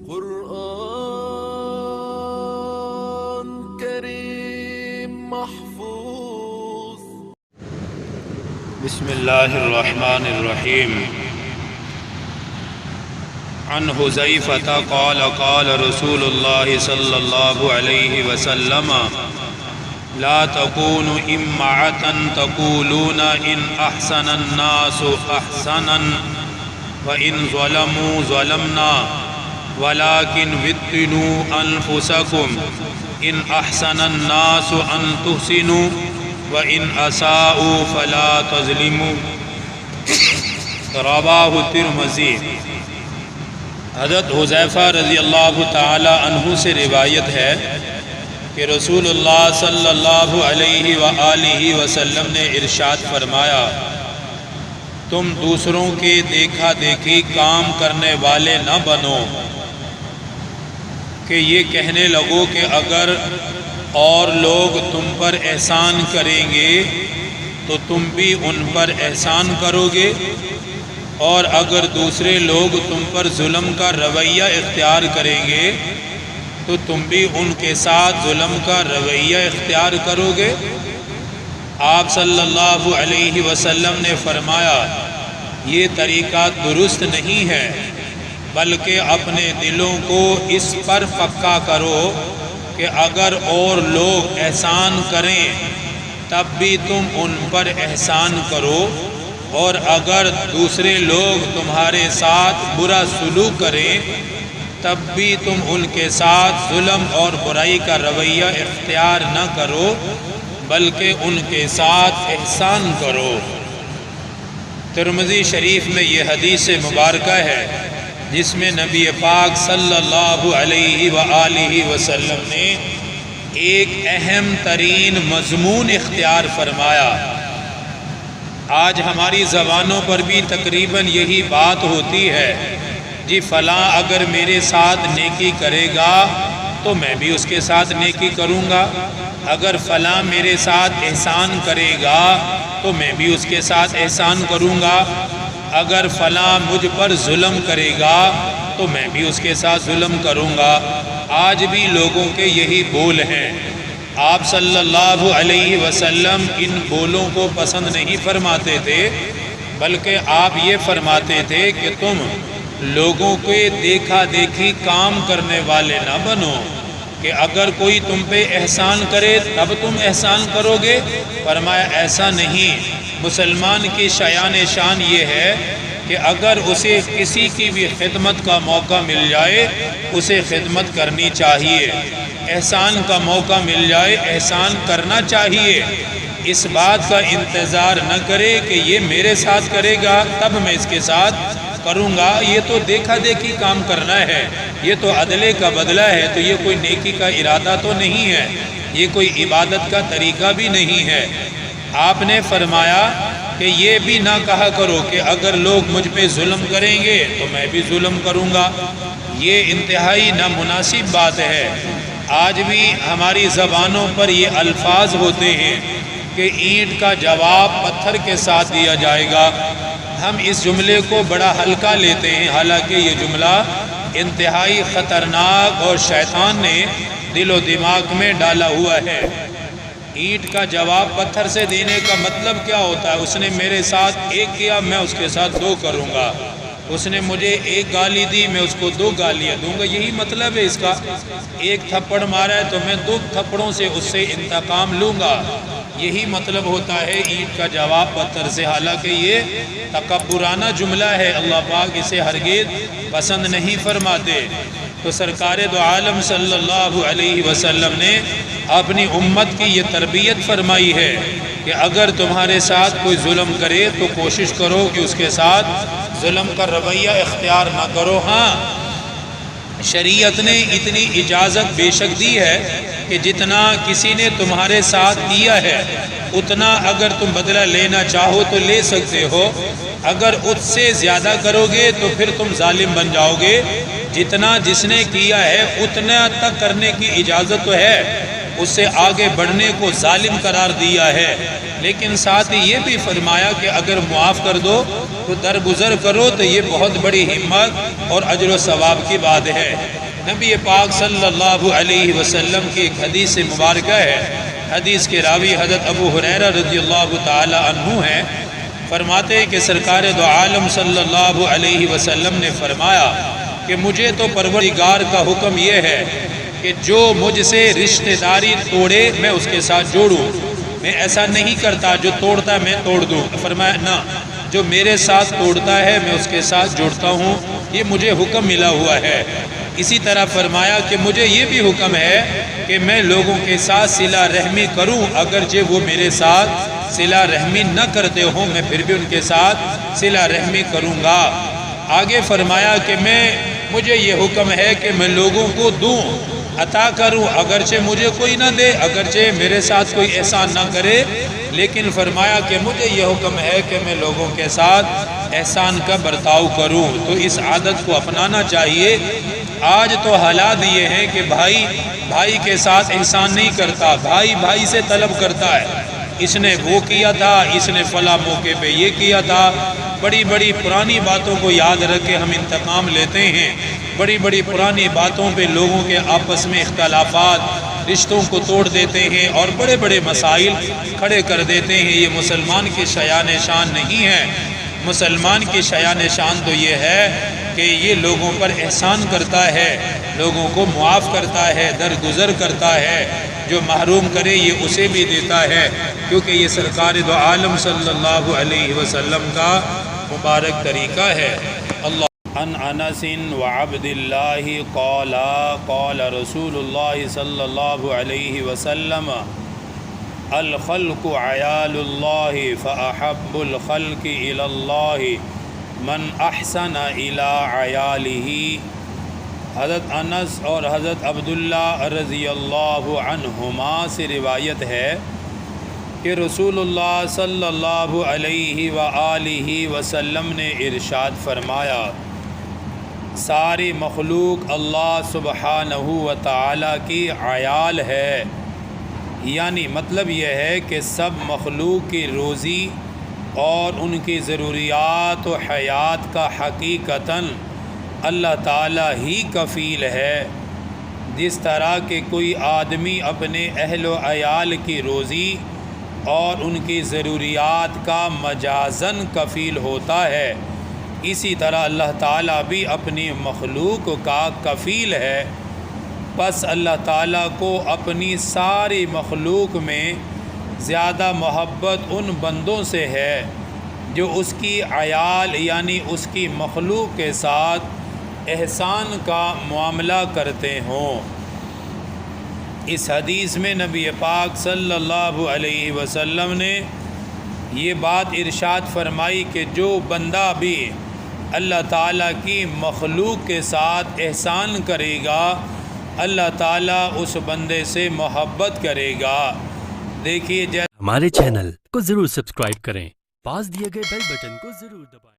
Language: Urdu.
قرآن کریم محفوظ. بسم اللہ الرحمن الرحیم. عن حذیفہ قال قال رسول اللہ صلی اللہ علیہ وسلم لا تكونوا إمعة تقولون إن أحسن الناس أحسنا وإن ظلموا ظلمنا ولكن وطنوا أنفسكم إن أحسن الناس أن تحسنوا وإن أساءوا فلا تظلموا. رواه الترمذی. حضرت حذیفہ رضی اللہ تعالی عنہ سے روایت ہے کہ رسول اللہ صلی اللہ علیہ وآلہ وسلم نے ارشاد فرمایا، تم دوسروں کے دیکھا دیکھی کام کرنے والے نہ بنو کہ یہ کہنے لگو کہ اگر اور لوگ تم پر احسان کریں گے تو تم بھی ان پر احسان کرو گے، اور اگر دوسرے لوگ تم پر ظلم کا رویہ اختیار کریں گے تو تم بھی ان کے ساتھ ظلم کا رویہ اختیار کرو گے. آپ صلی اللہ علیہ وسلم نے فرمایا، یہ طریقہ درست نہیں ہے، بلکہ اپنے دلوں کو اس پر پکا کرو کہ اگر اور لوگ احسان کریں تب بھی تم ان پر احسان کرو، اور اگر دوسرے لوگ تمہارے ساتھ برا سلوک کریں تب بھی تم ان کے ساتھ ظلم اور برائی کا رویہ اختیار نہ کرو بلکہ ان کے ساتھ احسان کرو. ترمذی شریف میں یہ حدیث مبارکہ ہے جس میں نبی پاک صلی اللہ علیہ وآلہ وسلم نے ایک اہم ترین مضمون اختیار فرمایا. آج ہماری زبانوں پر بھی تقریباً یہی بات ہوتی ہے، جی فلاں اگر میرے ساتھ نیکی کرے گا تو میں بھی اس کے ساتھ نیکی کروں گا، اگر فلاں میرے ساتھ احسان کرے گا تو میں بھی اس کے ساتھ احسان کروں گا، اگر فلاں مجھ پر ظلم کرے گا تو میں بھی اس کے ساتھ ظلم کروں گا. آج بھی لوگوں کے یہی بول ہیں. آپ صلی اللہ علیہ وسلم ان بولوں کو پسند نہیں فرماتے تھے، بلکہ آپ یہ فرماتے تھے کہ تم لوگوں کے دیکھا دیکھی کام کرنے والے نہ بنو کہ اگر کوئی تم پہ احسان کرے تب تم احسان کرو گے. فرمایا ایسا نہیں. مسلمان کی شان یہ ہے کہ اگر اسے کسی کی بھی خدمت کا موقع مل جائے اسے خدمت کرنی چاہیے، احسان کا موقع مل جائے احسان کرنا چاہیے. اس بات کا انتظار نہ کرے کہ یہ میرے ساتھ کرے گا تب میں اس کے ساتھ کروں گا. یہ تو دیکھا دیکھی کام کرنا ہے، یہ تو عدلے کا بدلہ ہے، تو یہ کوئی نیکی کا ارادہ تو نہیں ہے، یہ کوئی عبادت کا طریقہ بھی نہیں ہے. آپ نے فرمایا کہ یہ بھی نہ کہا کرو کہ اگر لوگ مجھ پہ ظلم کریں گے تو میں بھی ظلم کروں گا. یہ انتہائی نامناسب بات ہے. آج بھی ہماری زبانوں پر یہ الفاظ ہوتے ہیں کہ اینٹ کا جواب پتھر کے ساتھ دیا جائے گا. ہم اس جملے کو بڑا ہلکا لیتے ہیں، حالانکہ یہ جملہ انتہائی خطرناک اور شیطان نے دل و دماغ میں ڈالا ہوا ہے. اینٹ کا جواب پتھر سے دینے کا مطلب کیا ہوتا ہے؟ اس نے میرے ساتھ ایک کیا میں اس کے ساتھ دو کروں گا، اس نے مجھے ایک گالی دی میں اس کو دو گالیاں دوں گا. یہی مطلب ہے اس کا. ایک تھپڑ مارا ہے تو میں دو تھپڑوں سے اس سے انتقام لوں گا. یہی مطلب ہوتا ہے اینٹ کا جواب پتھر سے. حالانکہ یہ تکبرانہ جملہ ہے، اللہ پاک اسے ہرگز پسند نہیں فرماتے. تو سرکار دو عالم صلی اللہ علیہ وسلم نے اپنی امت کی یہ تربیت فرمائی ہے کہ اگر تمہارے ساتھ کوئی ظلم کرے تو کوشش کرو کہ اس کے ساتھ ظلم کا رویہ اختیار نہ کرو. ہاں، شریعت نے اتنی اجازت بے شک دی ہے کہ جتنا کسی نے تمہارے ساتھ کیا ہے اتنا اگر تم بدلہ لینا چاہو تو لے سکتے ہو. اگر اس سے زیادہ کرو گے تو پھر تم ظالم بن جاؤ گے. جتنا جس نے کیا ہے اتنا تک کرنے کی اجازت تو ہے، اس سے آگے بڑھنے کو ظالم قرار دیا ہے. لیکن ساتھ ہی یہ بھی فرمایا کہ اگر معاف کر دو تو درگزر کرو، تو یہ بہت بڑی ہمت اور اجر و ثواب کی بات ہے. نبی پاک صلی اللہ علیہ وسلم کی ایک حدیث مبارکہ ہے، حدیث کے راوی حضرت ابو ہریرہ رضی اللہ تعالی عنہ ہیں، فرماتے ہیں کہ سرکار دو عالم صلی اللہ علیہ وسلم نے فرمایا کہ مجھے تو پروردگار کا حکم یہ ہے کہ جو مجھ سے رشتہ داری توڑے میں اس کے ساتھ جوڑوں، میں ایسا نہیں کرتا جو توڑتا ہے میں توڑ دوں، فرمایا نہ، جو میرے ساتھ توڑتا ہے میں اس کے ساتھ جوڑتا ہوں، یہ مجھے حکم ملا ہوا ہے۔ اسی طرح فرمایا کہ مجھے یہ بھی حکم ہے کہ میں لوگوں کے ساتھ صلہ رحمی کروں، اگرچہ وہ میرے ساتھ صلہ رحمی نہ کرتے ہوں میں پھر بھی ان کے ساتھ صلہ رحمی کروں گا۔ آگے فرمایا کہ مجھے یہ حکم ہے کہ میں لوگوں کو دوں، عطا کروں، اگرچہ مجھے کوئی نہ دے، اگرچہ میرے ساتھ کوئی احسان نہ کرے، لیکن فرمایا کہ مجھے یہ حکم ہے کہ میں لوگوں کے ساتھ احسان کا برتاؤ کروں۔ تو اس عادت کو اپنانا چاہیے۔ آج تو حالات یہ ہیں کہ بھائی بھائی کے ساتھ احسان نہیں کرتا، بھائی بھائی سے طلب کرتا ہے، اس نے وہ کیا تھا، اس نے فلاں موقع پہ یہ کیا تھا، بڑی بڑی پرانی باتوں کو یاد رکھ کے ہم انتقام لیتے ہیں، بڑی بڑی پرانی باتوں پہ لوگوں کے آپس میں اختلافات، رشتوں کو توڑ دیتے ہیں اور بڑے بڑے مسائل کھڑے کر دیتے ہیں۔ یہ مسلمان کی شایان شان نہیں ہے۔ مسلمان کی شایان شان تو یہ ہے کہ یہ لوگوں پر احسان کرتا ہے، لوگوں کو معاف کرتا ہے، درگزر کرتا ہے، جو محروم کرے یہ اسے بھی دیتا ہے، کیونکہ یہ سرکار دو عالم صلی اللہ علیہ وسلم کا مبارک طریقہ ہے۔ اللہ عن انس وعبد اللہ قال قال رسول اللہ صلی اللہ علیہ وسلم الخلق عیال اللہ فاحب الخلق الی اللہ من احسن الی عیالہ۔ حضرت انس اور حضرت عبداللہ رضی اللہ عنہما سے روایت ہے کہ رسول اللہ صلی اللہ علیہ وآلہ وسلم نے ارشاد فرمایا، ساری مخلوق اللہ سبحانہ و تعالی کی عیال ہے، یعنی مطلب یہ ہے کہ سب مخلوق کی روزی اور ان کی ضروریات و حیات کا حقیقتاً اللہ تعالیٰ ہی کفیل ہے۔ جس طرح کہ کوئی آدمی اپنے اہل و عیال کی روزی اور ان کی ضروریات کا مجازاً کفیل ہوتا ہے، اسی طرح اللہ تعالیٰ بھی اپنی مخلوق کا کفیل ہے۔ بس اللہ تعالیٰ کو اپنی ساری مخلوق میں زیادہ محبت ان بندوں سے ہے جو اس کی عیال یعنی اس کی مخلوق کے ساتھ احسان کا معاملہ کرتے ہوں۔ اس حدیث میں نبی پاک صلی اللہ علیہ وسلم نے یہ بات ارشاد فرمائی کہ جو بندہ بھی اللہ تعالیٰ کی مخلوق کے ساتھ احسان کرے گا، اللہ تعالیٰ اس بندے سے محبت کرے گا۔ دیکھیے ہمارے چینل کو ضرور سبسکرائب کریں، پاس دیے گئے بیل بٹن کو ضرور دبائیں۔